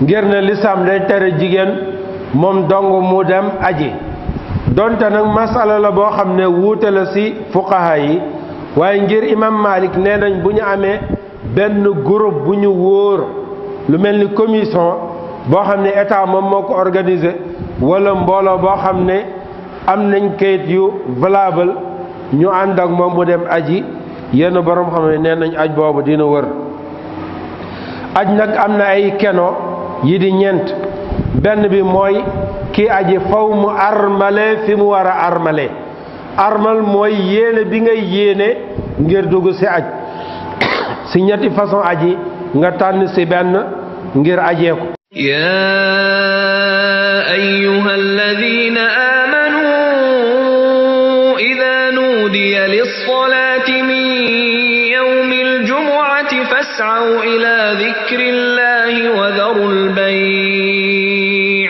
ngir ne lislaam day tere jigéen moom dong mu dem aji donte nag masala la boo xam ne wuute la ci fuqaha yi waaye ngir imam Malik nee nañ bu ñu amee benn groupe bu ñu wóor lu mel ni commission boo xam ne état moom moo ko organisé wala mbooloo boo xam ne am nañ kayit yu valable ñu ànd ak moom mu dem aji yenn borom xam ne nee nañ aj boobu dina wër aj nag am na ay keno yi di ñeent benn bi mooy ki aji faw mu armale fi mu war a armale armal mooy yéene bi ngay yéene ngir dugg ci aj ci ñetti façon aji nga tànn ci benn ngir ajee ko yaa ayyuhal ladina amanu idha nudiya lis-salati min yawmil jumu'ati fas'aw ila dhikrillahi wa dharul bay'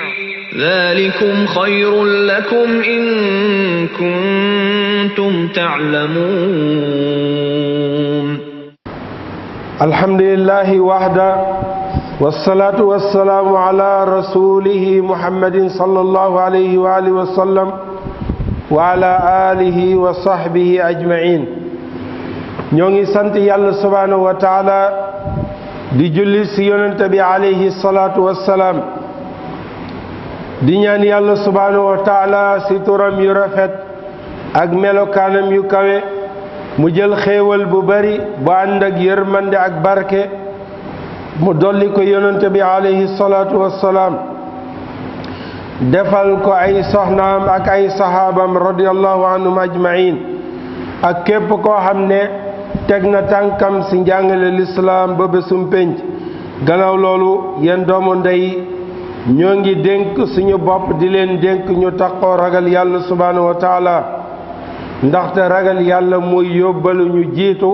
dhalikum khayrun lakum in kuntum ta'lamun alhamdulillahi wahda wassalatu wassalamu ala rasulihi muhammadin sallallahu alayhi wa alihi wa sallam wa ala alihi wa sahbihi ajma'in ñoo ngi sant yàlla subhanahu wa ta'ala di julli ci yonent bi alayhi salatu wassalaam di ñaan yàlla subhanahu wa ta'ala ci turam yu rafet ak melokaanam yu kawe mu jël xéewal bu bari bu ànd ak yërmande ak barke mu dolli ko yonent bi alayhi salatu wassalaam defal ko ay soxnaam ak ay sahaabam radiyallahu anhum ajma'in ak képp koo xam ne teg na tànkam ci njàngale lislaam ba bésum pénc gannaaw loolu yéen doomu ndey ñoo ngi dénk suñu bopp di leen dénk ñu taqoo ragal yàlla subhanahu wa taala ndaxte ragal yàlla mooy yóbbalu ñu jiitu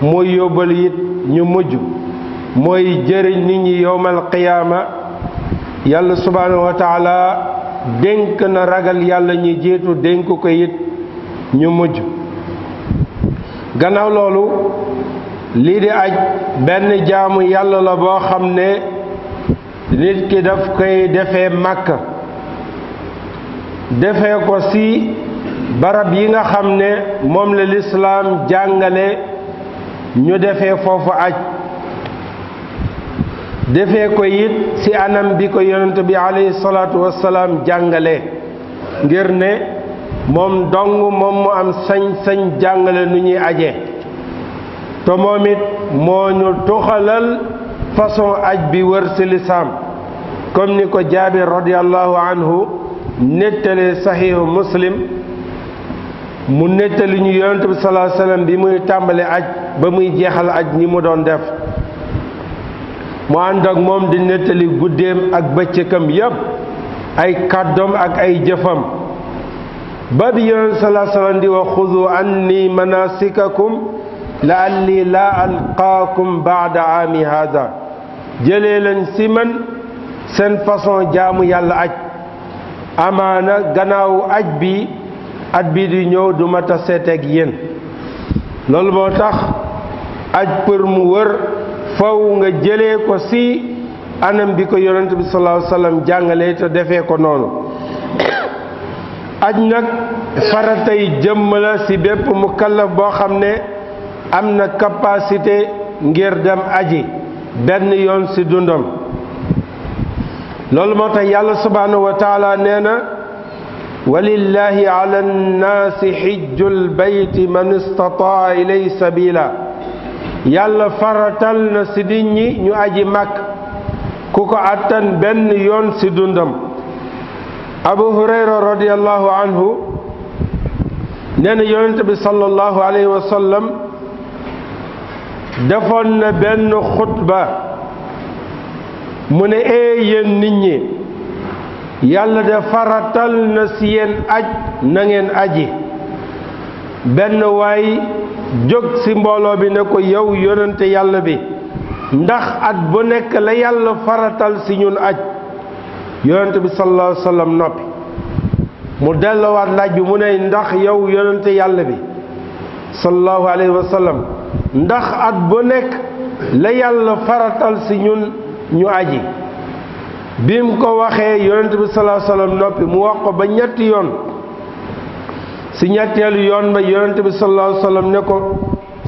mooy yóbbalu it ñu mujj mooy jëriñ nit ñi yowmal qiyaama yàlla subhanahu wa taala dénk na ragal yàlla ñi jiitu dénk ko it ñu mujj gannaaw loolu lii di aj benn jaamu yàlla la boo xam ne nit ki daf koy defee Makka defee ko ci barab yi nga xam ne moom la lislaam jàngale ñu defee foofu aj defee ko it ci anam bi ko yonent bi alayhi salaatu wassalaam jàngale ngir ne moom dong moom mu am sañ-sañ jàngale nu ñuy aje te moom it moo ñu tuxalal façon aj bi wër ci lislaam comme ni ko Jaabir radiyallahu anhu nettali saxiixu Muslim mu nettali ñu yonent bi sallallahu alayhi wasallam bi muy tàmbali aj ba muy jeexal aj ni mu doon def mu ànd ak moom di nettali guddeem ak bëccëgam yépp ay kàddoom ak ay jëfam ba bi yonent sallallahu alayhi wasallam di wax xudu anni manasikakum la'alli la alqaakum ba'da aami hada jëlee leen ci man seen façon jaamu yàlla aj amaana gannaaw aj bi at bi di ñëw du ma taseeteeg yéen loolu moo tax aj pour mu wër faw nga jëlee ko ci anam bi ko yonent bi sallallahu alayhi wasallam jàngale te defee ko noonu aj nag faratay jëmm la ci bépp mukallaf boo xam ne am na capacité ngir dem aji benn yoon ci dundam loolu moo tax yàlla subhanahu wa taala nee na walillahi ala nnaasi xijjul bayti man istataa ilay sabila yàlla faratal na ci nit ñi ñu aji màkk ku ko attan benn yoon ci dundam abu hurayra radiyallahu anhu nee na yonent bi sallallahu alayhi wa sallam defoon na benn xutba mu ne yéen nit ñi yàlla de faratal na ci yéen aj na ngeen aji benn waay jóg ci mbooloo bi ne ko yow yonente yàlla bi ndax at bu nekk la yàlla faratal ci ñun aj yonente bi sallallahu alayhi wa sallam noppi mu delluwaat laaj bi mu ne ndax yow yonente yàlla bi sallallahu alayhi wa sallam ndax at bu nekk la yàlla faratal ci ñun ñu aji bim ko waxee yonent bi sallallahu alayhi wasallam noppi mu wax ko ba ñetti yoon si ñetteelu yoon ba yonent bi sallallahu alayhi wasallam ne ko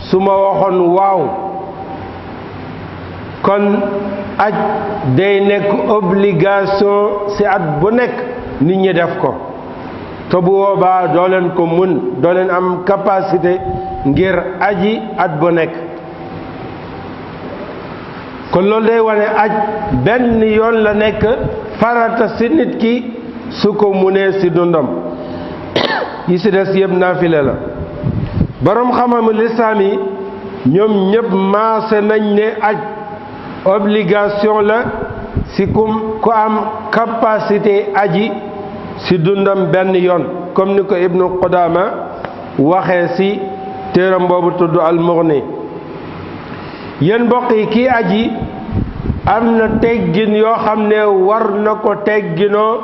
su ma waxoon waaw kon aj day nekk obligation si at bu nekk nit ñi def ko te bu boobaa doo leen ko mun doo leen am capacité ngir aji at bu nekk kon loolu day wane aj benn yoon la nekk farata si nit ki su ko munee si dundam yi si des yëpp naafile la boroom xam-xamu lislaam yi ñoom ñëpp maase nañ ne aj obligation la si ku am capacité aji si dundam benn yoon comme ni ko Ibnu Qudaama waxee si téeram boobu tudd Al-Mughni yéen mbokk yi kii aji am na teggin yoo xam ne war na ko tegginoo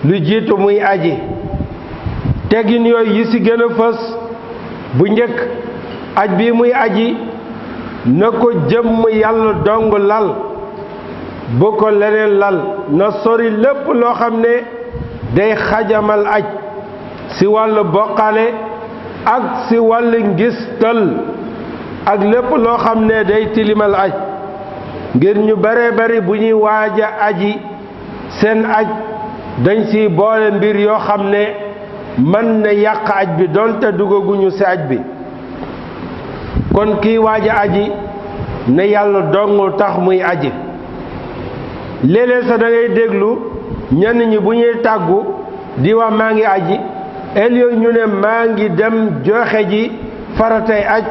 lu jiitu muy aji teggin yooyu yi si gën a fës bu njëkk aj bi muy aji na ko jëmm yàlla dong lal bu ko leneen lal na sori lépp loo xam ne day xajamal aj si wàllu boqale ak si wàllu ngistal ak lépp loo xam ne day tilimal aj ngir ñu bare bari bu ñuy waaja aji seen aj dañ si boole mbir yoo xam ne mën na yàq aj bi donte dugaguñu si aj bi kon kii waaja aji ne yàlla dong tax muy aji léeg-léeg sax da ngay déglu ñenn ñi bu ñuy tàggu di wax maa ngi aji ëllëg ñu ne maa ngi dem joxe ji faratay aj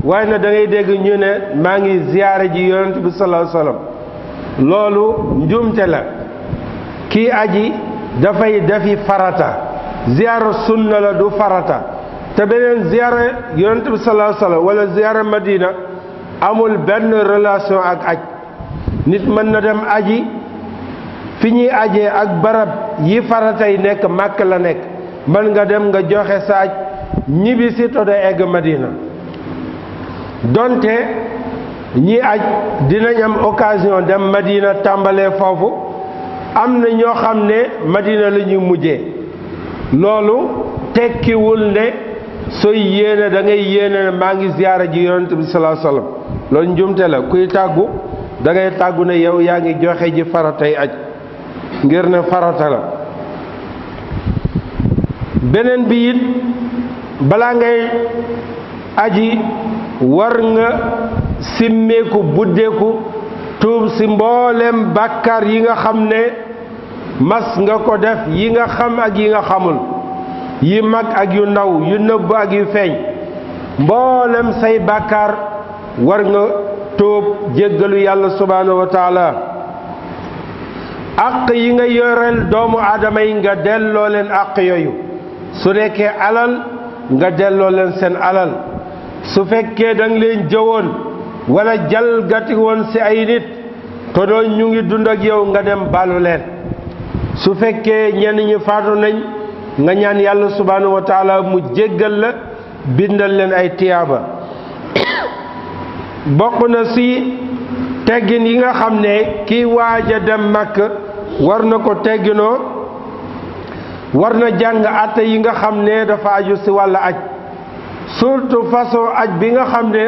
waaye na da ngay dégg ñu ne maa ngi ziyaare ji yonent bi sallallahu alayhi wasallam loolu njuumte la kii aji dafay defi farata ziyaara sunna la du farata te beneen ziyaara yonent bi sallallahu alayhi wasallam wala ziyaara Madina amul benn relation ak aj nit mën na dem aji fi ñuy ajee ak barab yi faratay nekk Màkk la nekk mën nga dem nga joxe sa aj ñibbi si to da egg Madina donte ñi aj dinañ am occasion dem Madina tàmbalee foofu am na ñoo xam ne Madina la ñuy mujjee loolu tekkiwul ne sooy yéene da ngay yéene ne maa ngi ziyaara ji yonent bi sallallahu alayhi wasallam loolu njumte la kuy tàggu da ngay tàggu ne yow yaa ngi joxe ji faratay aj ngir ne farata la beneen bi it balaa ngay aji war nga simmeeku buddeeku tuub si mboolem bàkkaar yi nga xam ne mas nga ko def yi nga xam ak yi nga xamul yi mag ak yu ndaw yu nëbb ak yu feeñ mboolem say bàkkaar war nga tuub jéggalu yàlla subhanahu wa taala àq yi nga yoreel doomu aadama yi nga delloo leen àq yooyu su nekkee alal nga delloo leen seen alal su fekkee danga leen jëwoon wala jalgati woon ci ay nit te doon ñu ngi dund ak yow nga dem balu leen su fekkee ñenn ñi faatu nañ nga ñaan yàlla subhanahu wa taala mu jéggal la bindal leen ay tiyaaba bokk na ci teggin yi nga xam ne kii waaja dem Makka war na ko tegginoo war na jàng àtte yi nga xam ne dafa aju ci wàllu aj surtout façon aj bi nga xam ne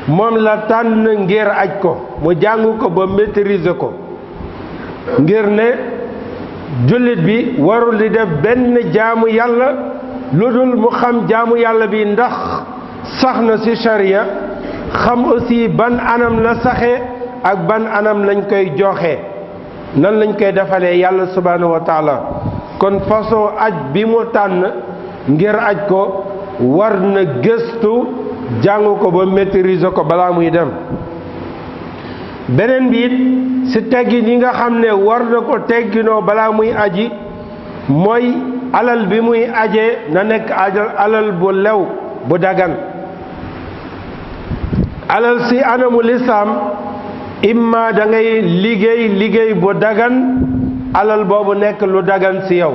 moom la tànn ngir aj ko mu jàng ko ba maîtriser ko ngir ne jullit bi warul di def benn jaamu yàlla lu dul mu xam jaamu yàlla bi ndax sax na ci sharia xam aussi ban anam la saxee ak ban anam lañ koy joxe nan lañ koy defalee yàlla subhanahu wa taala kon façon aj bi mu tànn ngir aj ko war na gëstu jàng ko ba maîtriser ko balaa muy dem beneen bi it ci teggin yi nga xam ne war na ko tegginoo balaa muy aji mooy alal bi muy ajee na nekk alal bu lew bu dagan alal ci anamu lislaam imma da ngay liggéey bu dagan alal boobu nekk lu dagan ci yow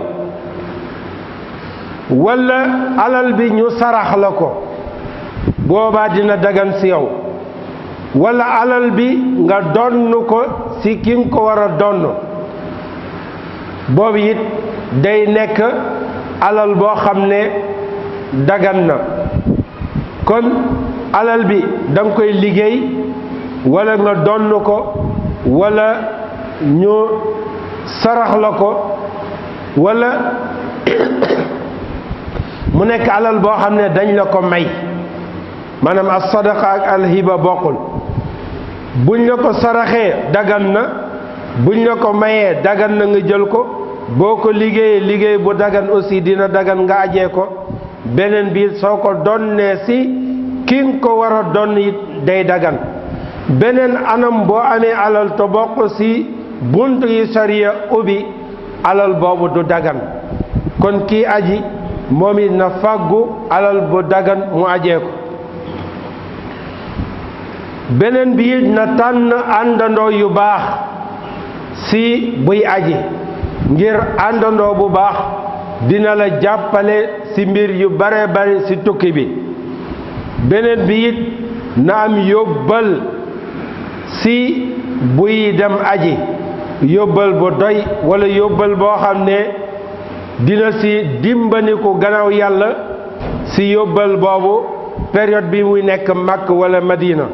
walla alal bi ñu sarax la ko boobaa dina dagan ci yow walla alal bi nga donn ko ci ki nga ko war a donn boobu it day nekk alal boo xam ne dagan na. kon alal bi da nga koy liggéey wala nga donn ko wala ñu sarax la ko wala mu nekk alal boo xam ne dañ la ko may, maanaam as sadaqa ak alhiba bokkul. buñ la ko saraxee dagan na, buñ la ko mayee dagan na nga jël ko. boo ko liggéeyee liggéey bu dagan aussi dina dagan nga ajee ko. beneen bi soo ko donnee si ki nga ko war a donn it day dagan. beneen anam boo amee alal te bokk si bunt yi sariya ubbi alal boobu du dagan. kon kii aji moom it na fàggu alal bu dagan mu ajee ko. beneen bi it na tànn àndandoo yu baax si buy aji, ngir àndandoo bu baax dina la jàppale ci mbir yu bare bare ci tukki bi. beneen bi it na am yóbbal ci buy dem aji, yóbbal bu doy walla yóbbal boo xam ne dina ci dimbandiku gannaaw yàlla ci yóbbal boobu période bi muy nekk Makka walla Madina.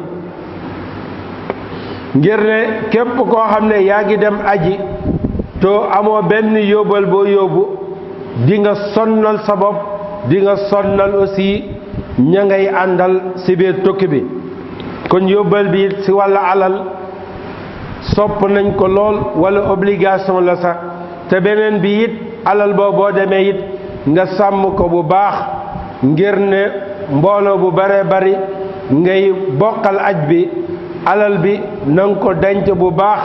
ngir ne képp koo xam ne yaa ngi dem aji to amoo benn yóbbal boo yóbbu di nga sonnal sa bopp, di nga sonnal aussi ña ngay àndal ci biir tukki bi. kon yóbbal bi ci wàlla alal sopp nañ ko lool walla obligation la sax. te beneen bi it alal boo demee it nga sàmm ko bu baax, ngir ne mbooloo bu bare bari ngay bokkal aj bi, alal bi nanga ko denc bu baax,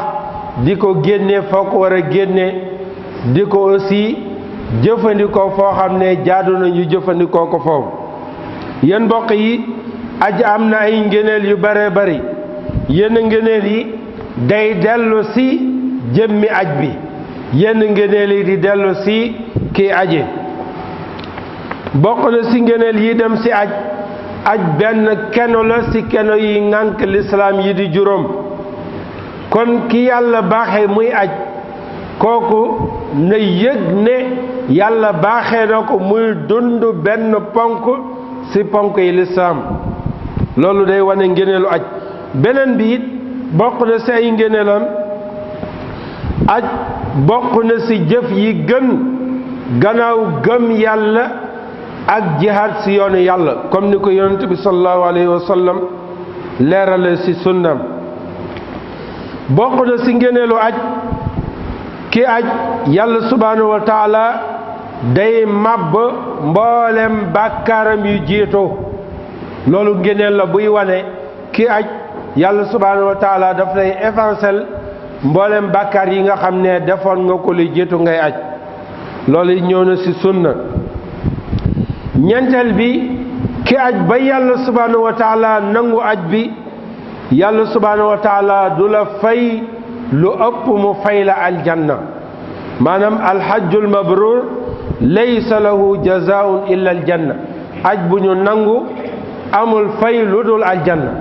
di ko génne foo ko war a génne, di ko aussi jëfandikoo foo xam ne jaadu nañu jëfandikoo ko foofu. yéen mbokk yi, aj am na ay ngëneel yu bare bari. yenn ngëneel yi day dellu ci jëmmi aj bi, yenn ngëneel yi di dellu ci kii aji. bokk na ci ngëneel yi dem ci aj benn keno la ci keno yi ŋànk lislaam yi di juróom. kon ki yàlla baaxee muy aj, kooku na yëg ne yàlla baaxee na ko muy dund benn ponk ci ponk yi lislaam. loolu day wane ngëneelu aj. beneen bi it bokk na ci ay ngëneelam, aj bokk na ci jëf yi gën gannaaw gëm yàlla ak jihaad ci yoonu yàlla, comme ni ko yonent bi sallallahu alayhi wa sallam leerale ci sunnam. bokk na ci ngëneelu aj, ki aj yàlla subhanahu wa taala day màbb mboolem bàkkaaram yu jiitu. loolu ngëneel la buy wane ki aj yàlla subhanahu wa taala daf lay effacer mboolem bàkkaar yi nga xam ne defoon nga ko li jiitu ngay aj. loolu ñëw na ci sunna. ñeenteel bi, ki aj ba yàlla subhanahu wa taala nangu aj bi, yàlla subhanahu wa taala du la fay lu ëpp mu fay la aljanna. maanaam alhajjul mabrur laysa lahu jazaun illa aljanna. aj bu ñu nangu amul fay lu dul aljanna.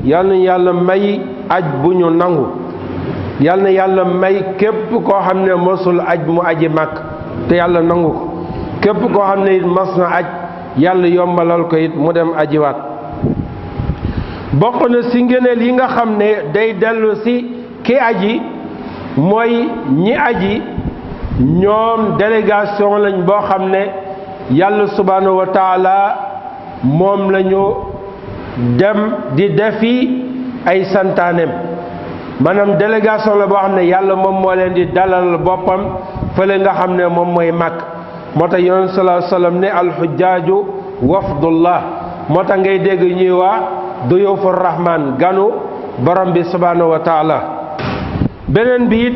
yal na yàlla may aj bu ñu nangu. yal na yàlla may képp koo xam ne mosul aj mu aji màkk te yàlla nangu ko. képp koo xam ne it mas na aj yàlla yombalal ko it mu dem ajiwaat. bokk na ci ngëneel yi nga xam ne day dellu ci ki aji, mooy ñi aji ñoom délégation lañ boo xam ne yàlla subhanahu wa taala moom lañu dem di defi ay santaaneem. maanaam délégation la boo xam ne yàlla moom moo leen di dalal boppam fële nga xam ne moom mooy Makk. moo tax yonent sallallahu alayhi wa sallam ne alxujjaaju wafdullah. moo tax ngay dégg ñuy waa duyufur rahman, ganu borom bi subhanahu wa taala. beneen bi it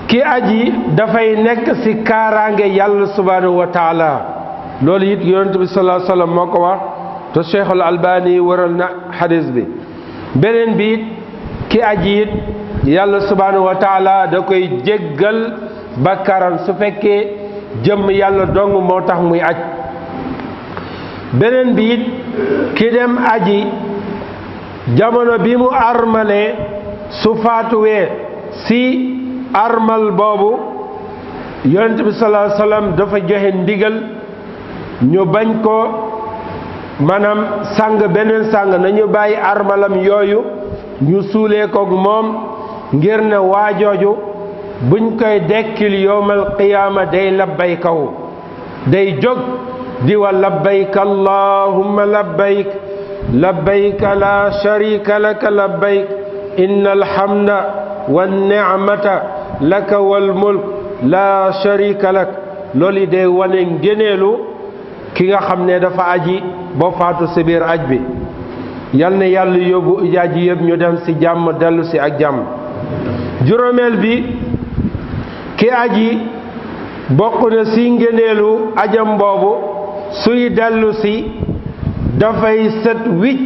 ki aji dafay nekk ci kaaraange yàlla subhanahu wa taala. loolu it yonent bi sallallahu alayhi wa sallam moo ko wax, te Cheikhul Albani waral na xadis bi. beneen bi it ki aji it yàlla subhanahu wa taala da koy jéggal bakkaaram su fekkee jëmm yàlla dong moo tax muy aj. beneen bi it ki dem aji jamono bi mu armalee su faatuwee ci armal boobu yonent bi sallallahu alayhi wasallam dafa joxe ndigal ñu bañ ko maanaam sàng beneen sàng nañu bàyyi armalam yooyu ñu suulee koog moom ngir ne waajooju buñ koy dekkil yowmal qiyaama day labbay kaw day jóg di wa labbayk allahumma labbayk labbayka la sharika laka labbayk inna alhamda wan ni'mata laka wal mulk la sharika lak loolu day wane ngëneelu ki nga xam ne dafa aji ba faatu si biir aj bi yal na yàlla yóbbu ujaaj yi yëpp ñu dem si jàmm dellu si ak jàmm. juróomeel bi ki aji bokk na si ngëneelu ajam boobu suy dellu si dafay set wicc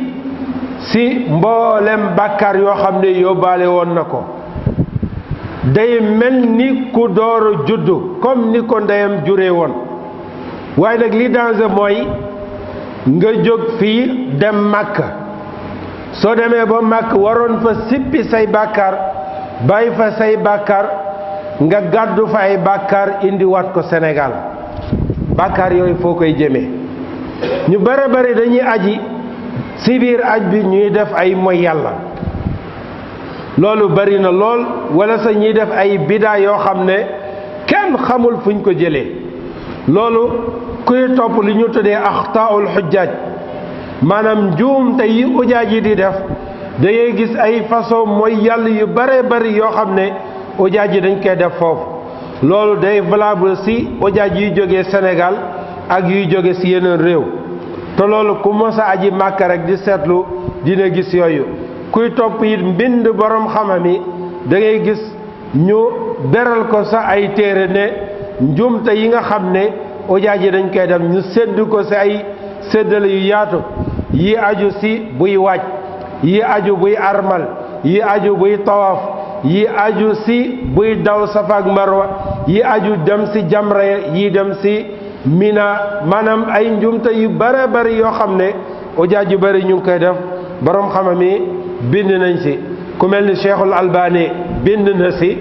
si mboolem bàkkaar yoo xam ne yóbbaale woon na ko day mel ni ku dooru juddu comme ni ko ndeyam juree woon. waaye nag li danger mooy nga jóg fii dem Makka soo demee ba Makka waroon fa sippi say bàkkaar bàyyi fa say bàkkaar nga gàddu fa ay bàkkaar indiwaat ko Sénégal bàkkaar yooyu foo koy jëmee. ñu bare bare dañuy aji si biir aj bi ñuy def ay moy yàlla loolu bari na lool wala sa ñuy def ay bidaa yoo xam ne kenn xamul fuñ ko jëlee. loolu kuy topp li ñu tuddee axtaul xujjaaj maanaam njuumte yi ujaaj yi di def da ngay gis ay façon mooy yàlla yu bare bari yoo xam ne ujaaj yi dañ koy def foofu. loolu day valable si ujaaj yuy jógee Sénégal ak yuy jóge si yeneen réew te loolu ku mos a aji Màkka rek di seetlu dina gis yooyu. kuy topp it mbind borom xam-xam yi da ngay gis ñu beral ko sax ay téere ne njuumte yi nga xam ne ujaaj yi dañ koy def ñu sédd ko si ay séddale yu yaatu yi aju si buy wàcc yi aju buy armal yi aju buy tawaaf yi aju si buy daw Safa ak Marwa yi aju dem si jamra yi dem si Mina maanaam ay njuumte yu bare bari yoo xam ne ujaaj yu bari ñu ngi koy def borom xam-xam yi bind nañ si ku mel ni Cheikhul Albani bind na si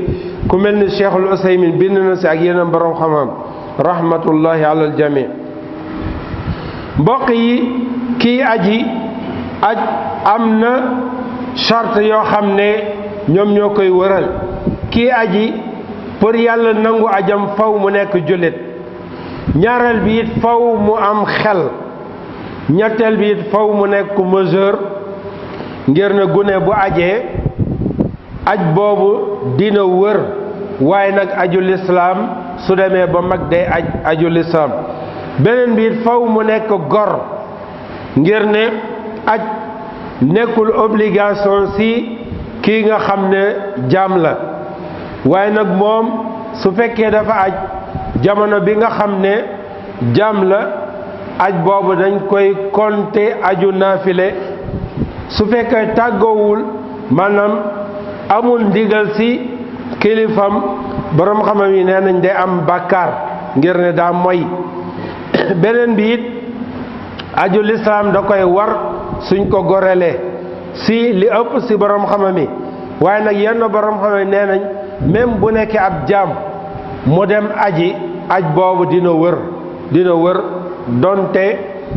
ku mel ni Cheikhul Usaymin bind na si ak yeneen borom xam-xam rahmatullahi alal jami. mbokk yi kii aji aj am na charte yoo xam ne ñoom ñoo koy wëral. kii aji pour yàlla nangu ajam faw mu nekk jullit. ñaareel bi it faw mu am xel. ñetteel bi it faw mu nekk majeur ngir ne gune bu ajee aj boobu dina wër waaye nag aju lislaam su demee ba mag day aju lislaam. beneen bi it faw mu nekk gor ngir ne aj nekkul obligation si kii nga xam ne jaam la waaye nag moom su fekkee dafa aj jamono bi nga xam ne jaam la aj boobu dañ koy compter aju naafile su fekkee tàggoowul maanaam amul ndigal si kilifam borom xamam yi nee nañ day am bàkkaar ngir ne daa moy. beneen bi it aju lislaam da koy war suñ ko gorelee si li ëpp si borom xamam yi waaye nag yenn borom xamam yi nee nañ même bu nekkee ab jaam mu dem aji aj boobu dina wër donte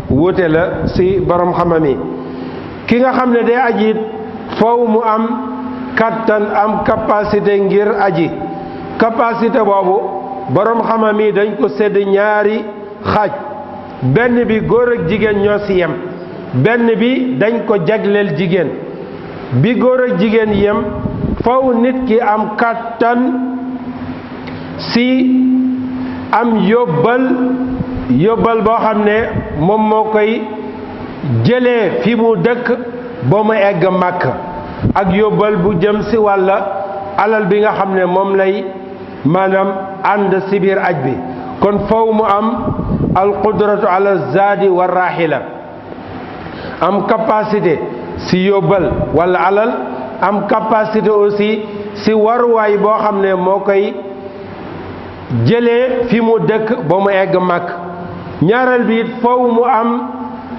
wuute la si borom xamam yi. ki nga xam ne day aji it foofu mu am kattan am capacité ngir aji. capacité boobu borom xamam yi dañ ko sédd ñaari xaaj. benn bi góor ak jigéen ñoo si yem benn bi dañ ko jagleel jigéen. bi góor ak jigéen yem faw nit ki am kattan si am yóbbal boo xam ne moom moo koy jëlee fi mu dëkk ba mu egg màkk ak yóbbal bu jëm si wàlla alal bi nga xam ne moom lay maanaam ànd si biir aj bi. kon faw mu am alqudratu ala zaadi wa rahila am capacité si yóbbal wala alal am capacité aussi si waruwaay boo xam ne moo koy jëlee fi mu dëkk ba mu egg màkk. ñaareel bi it faw mu am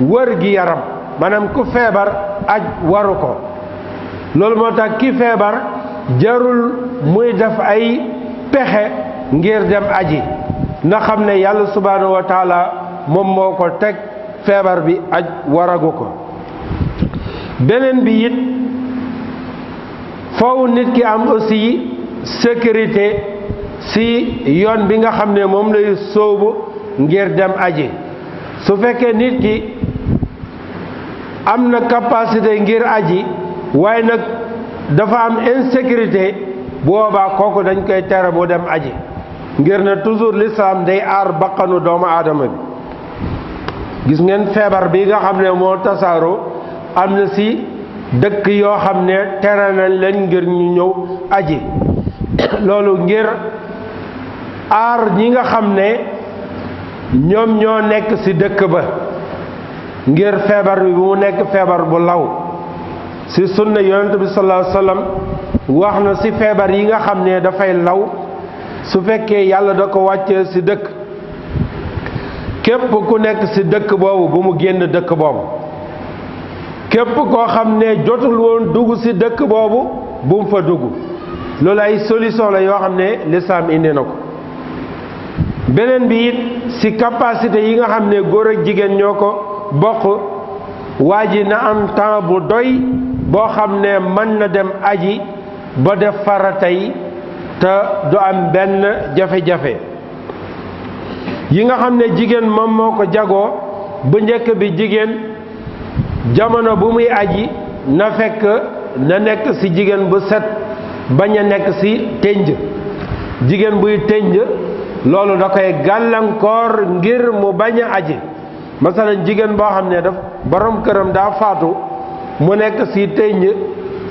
wër gi yaram maanaam ku feebar aj waru ko. loolu moo tax ki feebar jarul muy def ay pexe ngir dem aji na xam ne yàlla subhanahu wa taala moom moo ko teg feebar bi aj waragu ko. beneen bi it foofu nit ki am aussi sécurité si yoon bi nga xam ne moom lay sóobu ngir dem aji. su fekkee nit ki am na capacité ngir aji waaye nag dafa am insécurité boobaa kooku dañ koy tere mu dem aji ngir ne toujours l'islam day aar bakkanu doomu aadama bi. gis ngeen feebar bi nga xam ne moo tasaaroo am na si dëkk yoo xam ne tere nañ leen ngir ñu ñëw aji loolu ngir aar ñi nga xam ne ñoom ñoo nekk ci dëkk ba ngir feebar bi bu mu nekk feebar bu law. ci sunna yonent bi sallallahu alayhi wasallam wax na ci feebar yi nga xam ne dafay law su fekkee yàlla da ko wàccee ci dëkk képp ku nekk ci dëkk boobu bu mu génn dëkk boobu. képp koo xam ne jotul woon dugg ci dëkk boobu bu mu fa dugg. loolu ay solution la yoo xam ne l'islam indi na ko. beneen bi it ci capacité yi nga xam ne góor ak jigéen ñoo ko bokk waa ji na am temps bu doy boo xam ne mën na dem aji ba def farata yi te du am benn jafe-jafe. yi nga xam ne jigéen moom moo ko jagoo bu njëkk bi jigéen jamono bu muy aji na fekk na nekk ci jigéen bu set bañ a nekk ci tënj. jigéen buy tënj loolu da koy gàllankoor ngir mu bañ a aji. masalan jigéen boo xam ne daf borom këram daa faatu mu nekk ci tënj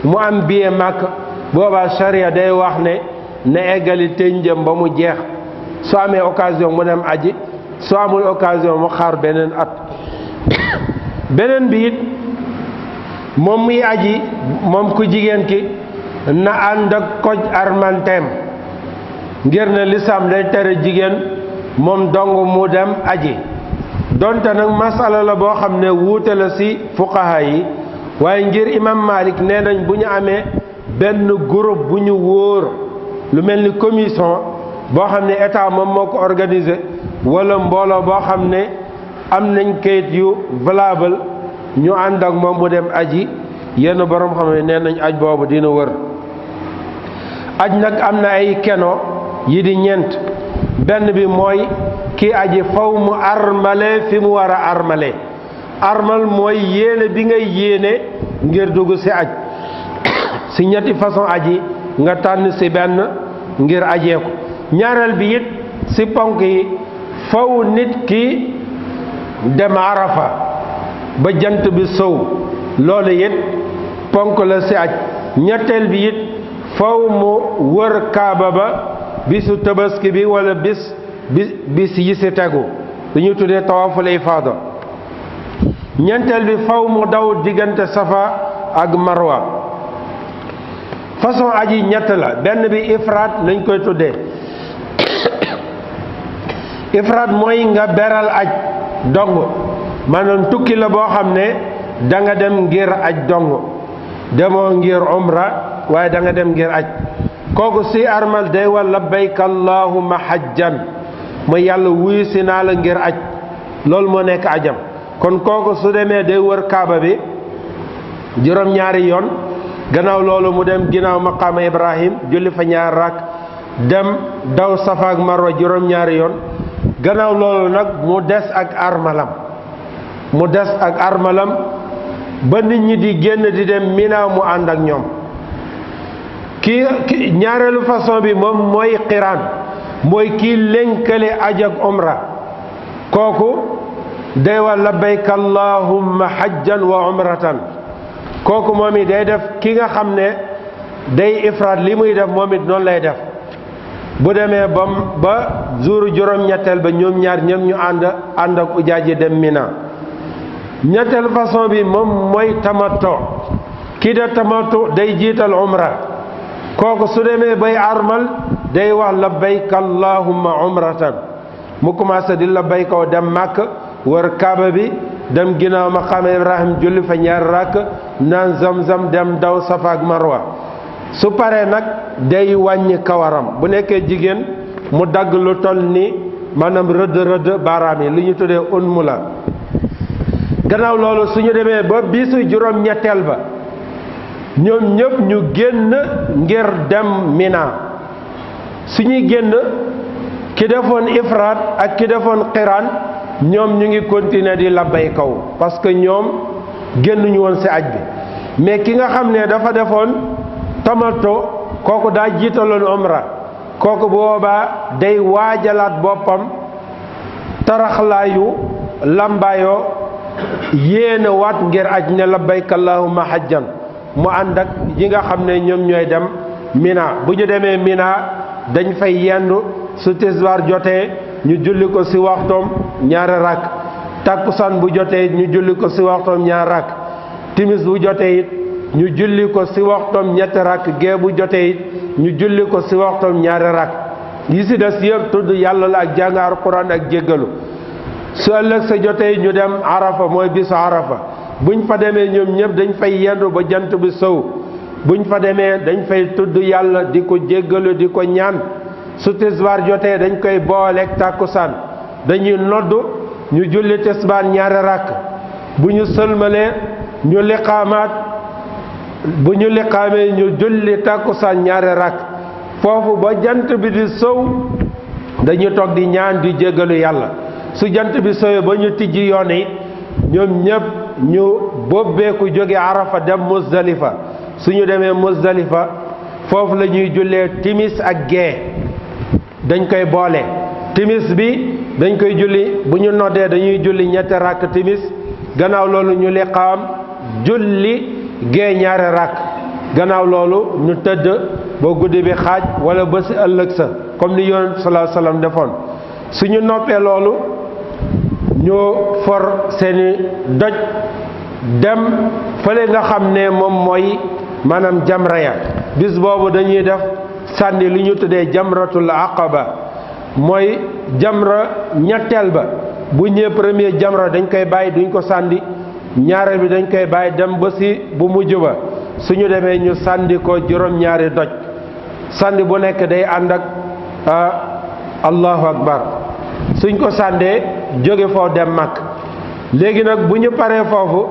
mu am billet Makka boobaa charia day wax ne na eggali tënjam ba mu jeex su amee occasion mu dem aji su amul occasion mu xaar beneen at. beneen bi it moom muy aji moom ku jigéen ki na ànd ak koj armanteem ngir ne lislaam day tere jigéen moom dong mu dem aji. donte nag masala la boo xam ne wuute la ci fuqaha yi waaye ngir imam Malik nee nañ bu ñu amee benn groupe bu ñu wóor lu mel ni commission boo xam ne état moom moo ko organisé wala mbooloo boo xam ne am nañ kayit yu valable ñu ànd ak moom mu dem aji yenn borom xam ne nee nañ aj boobu dina wër. aj nag am na ay keno yi di ñeent. benn bi mooy kii aji faw mu armale fi mu war a armale. armal mooy yéene bi ngay yéene ngir dugg ci aj ci ñetti façon aji nga tànn ci benn ngir ajee ko. ñaareel bi it ci ponk yi faw nit ki dem arafa ba jant bi sow loolu it ponk la ci aj. ñetteel bi it faw mu wër kaaba ba bisu tabaski bi wala bis yi ci tegu dañuy tuddee tawaaful ifaada. ñeenteel bi faw mu daw diggante safa ak marwa. façon aji ñett la. benn bi ifraat lañ koy tuddee. ifraat mooy nga beral aj dong maanaam tukki la boo xam ne da nga dem ngir aj dong demoo ngir umra waaye da nga dem ngir aj. kooku ci armal day wa labbayka allahumma hajjan mooy yàlla wuyu si naa la ngir aj loolu moo nekk ajam. kon kooku su demee day wër kaaba bi juróom-ñaari yoon gannaaw loolu mu dem ginnaaw maqaama Ibrahim julli fa ñaar rak dem daw safa ak marwa juróom-ñaari yoon gannaaw loolu nag mu des ak armalam ba nit ñi di génn di dem Mina mu ànd ak ñoom. kii ñaareelu façon bi moom mooy qiraan mooy kii lënkale aj ak umra kooku day wa labbayka allahumma hajjan wa umratan. kooku moom it day def ki nga xam ne day ifraat li muy def moom it noonu lay def bu demee ba jour juróom-ñetteel ba ñoom ñaar ñoom ñu ànd ak ujaaji dem Mina. ñetteel façon bi moom mooy tamattu. kii de tamattu day jiital umra kooku su demee bay armal day wax labbayka allahumma umratan mu commencé di labbayka dem màkk wër kaaba bi dem ginnaaw maqaama Ibrahim julli fa ñaar rakk naan zamzam dem daw safa ak marwa. su paree nag day wàññi kawaram bu nekkee jigéen mu dagg lu toll ni maanaam rëdd baaraam yi lu ñu tuddee unmu la. gannaaw loolu suñu demee ba bisu juróom-ñetteel ba ñoom ñëpp ñu génn ngir dem Mina suñuy génn ki defoon ifraat ak ki defoon qiraan ñoom ñu ngi continuer di labbay kaw parce que ñoom génnuñu woon ci aj bi mais ki nga xam ne dafa defoon tamattu kooku daa jiitaloon umra kooku boobaa day waajalaat boppam taraxlaayu lambaayoo yéene waat ngir aj ne labbayka allahumma hajjan mu ànd ak yi nga xam ne ñoom ñooy dem Mina bu ñu demee Mina dañ fay yendu su tisbaar jotee ñu julli ko ci waxtoom ñaari rakk takkusaan bu jotee ñu julli ko ci waxtoom ñaari rakk timis bu jotee it ñu julli ko ci waxtoom ñetti rakk gee bu jotee it ñu julli ko ci waxtoom ñaari rakk yi ci des yëpp tudd yàlla la ak jàng alxuraan ak jéggalu su ëllëg sa jotee ñu dem Arafa mooy bisu Arafa buñ fa demee ñoom ñëpp dañ fay yendu ba jant bi sow buñ fa demee dañ fay tudd yàlla di ko jéggalu di ko ñaan su tisbaar jotee dañ koy booleeg tàkkusaan dañuy nodd ñu julli tisbaar ñaari rakk bu ñu sëlmalee ñu liqaamaat bu ñu liqaamee ñu julli tàkkusaan ñaari rakk foofu ba jant bi di sow dañuy toog di ñaan di jéggalu yàlla su jant bi sowee ba ñu tijji yoon yi ñoom ñëpp ñu bobbeeku jóge Arafa dem Muzdalifa suñu demee Muzdalifa foofu la ñuy jullee timis ak gee dañ koy boole timis bi dañ koy julli bu ñu noddee dañuy julli ñetti rakk timis gannaaw loolu ñu liqaam julli gee ñaari rakk gannaaw loolu ñu tëdd ba guddi bi xaaj wala ba ci ëllëg sa comme ni Yonent sallallahu alayhi wasallam defoon suñu noppee loolu ñu for seeni doj dem fële nga xam ne moom mooy maanaam jamra ya bis boobu dañuy def sànni lu ñu tuddee jamratul aqaba mooy jamra ñetteel ba bu ñëwee premier jamra dañ koy bàyyi duñ ko sànni ñaareel bi dañ koy bàyyi dem ba ci bu mujj ba suñu demee ñu sànni ko juróom-ñaari doj sànni bu nekk day ànd ak allahu akbar suñ ko sàndee jóge foofu dem mag léegi nag bu ñu paree foofu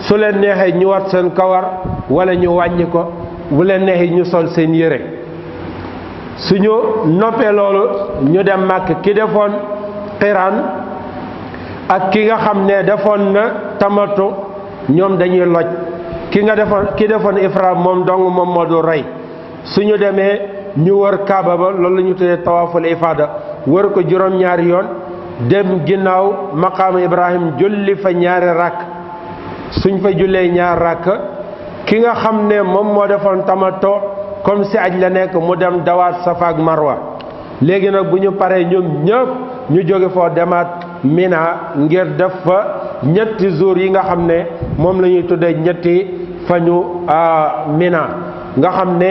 su leen neexee ñu wat seen kawar wala ñu wàññi ko bu leen neexee ñu sol seen yére suñu noppee loolu ñu dem mag ki defoon xiraan ak ki nga xam ne defoon na tamattu ñoom dañuy loj ki defoon ifraam moom dong moom moo du rey suñu demee ñu wër kaaba ba loolu la ñu tuddee tawaaful ifaada wër ko juróom-ñaari yoon dem ginnaaw maqaama Ibrahim julli fa ñaari rakk suñ fa jullee ñaari rakk ki nga xam ne moom moo defoon tamattu comme si aj la nekk mu dem dawaat Safa ak Marwa léegi nag bu ñu paree ñoom ñëpp ñu jóge foo demaat Mina ngir def fa ñetti jours yi nga xam ne moom la ñuy tuddee ñetti fañu Mina nga xam ne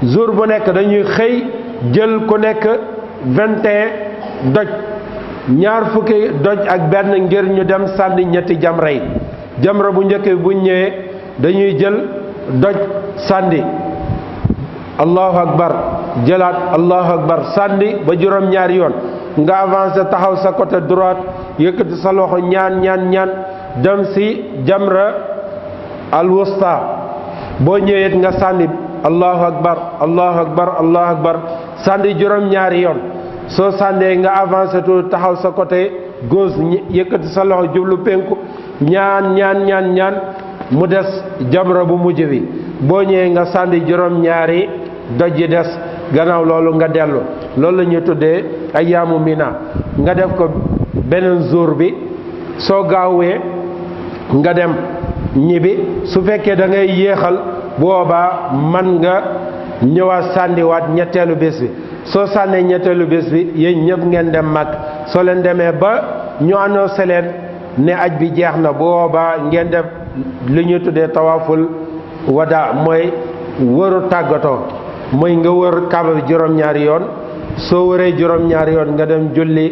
jour bu nekk dañuy xëy jël ku nekk 21 doj ñaar fukki doj ak benn ngir ñu dem sànni ñetti jamra yi jamra bu njëkk bu ñëwee dañuy jël doj sànni allahu akbar jëlaat allahu akbar sànni ba juróom-ñaari yoon nga avancé taxaw sa côté droite yëkkati sa loxo ñaan dem ci jamra al wusta boo ñëwee nga sànni allahu akbar allahu akbar allahu akbar sànni juróom-ñaari yoon soo sànnee nga avancé tu taxaw sa côté gauche yëkkati sa loxo jublu penku ñaan mu des jamra bu mujj bi boo ñëwee nga sànni juróom-ñaari doj yi des gannaaw loolu nga dellu loolu la ñuy tuddee ayaamu Mina nga def ko beneen jour bi soo gaawee nga dem ñibbi su fekkee da ngay yéexal boobaa man nga ñëwaat sànniwaat ñetteelu bés bi soo sànnee ñetteelu bés bi yéen ñëpp ngeen dem mag soo leen demee ba ñu annoncé leen ne aj bi jeex na boobaa ngeen def li ñuy tuddee tawaaful wada mooy wëru tàggatoo mooy nga wër kaaba bi juróom-ñaari yoon soo wëree juróom-ñaari yoon nga dem julli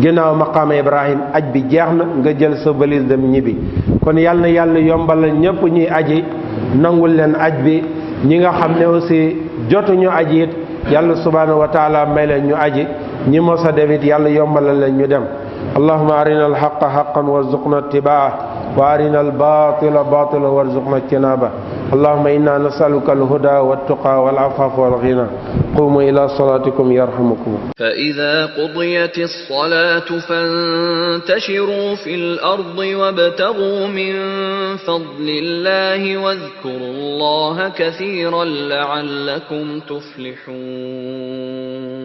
ginnaaw maqaama Ibrahim aj bi jeex na nga jël sa valise dem ñibbi kon yàlla na yàlla yombal la ñëpp ñuy aji nangul leen aj bi ñi nga xam ne aussi jotuñu aji it yàlla subhanahu wa taala may leen ñu aji ñi mos a dem it yàlla yombalal leen ñu dem allahumma arina alhaqa haqqan warzuqna ittibaa wa arina albatila batila warzuqna ijtinaba allahumma inna nasaluka alhuda والتقى والعفاف والغنى قوموا إلى صلاتكم يرحمكم فإذا قضيت الصلاة فانتشروا في الأرض وابتغوا من فضل الله واذكروا الله كثيرا لعلكم تفلحون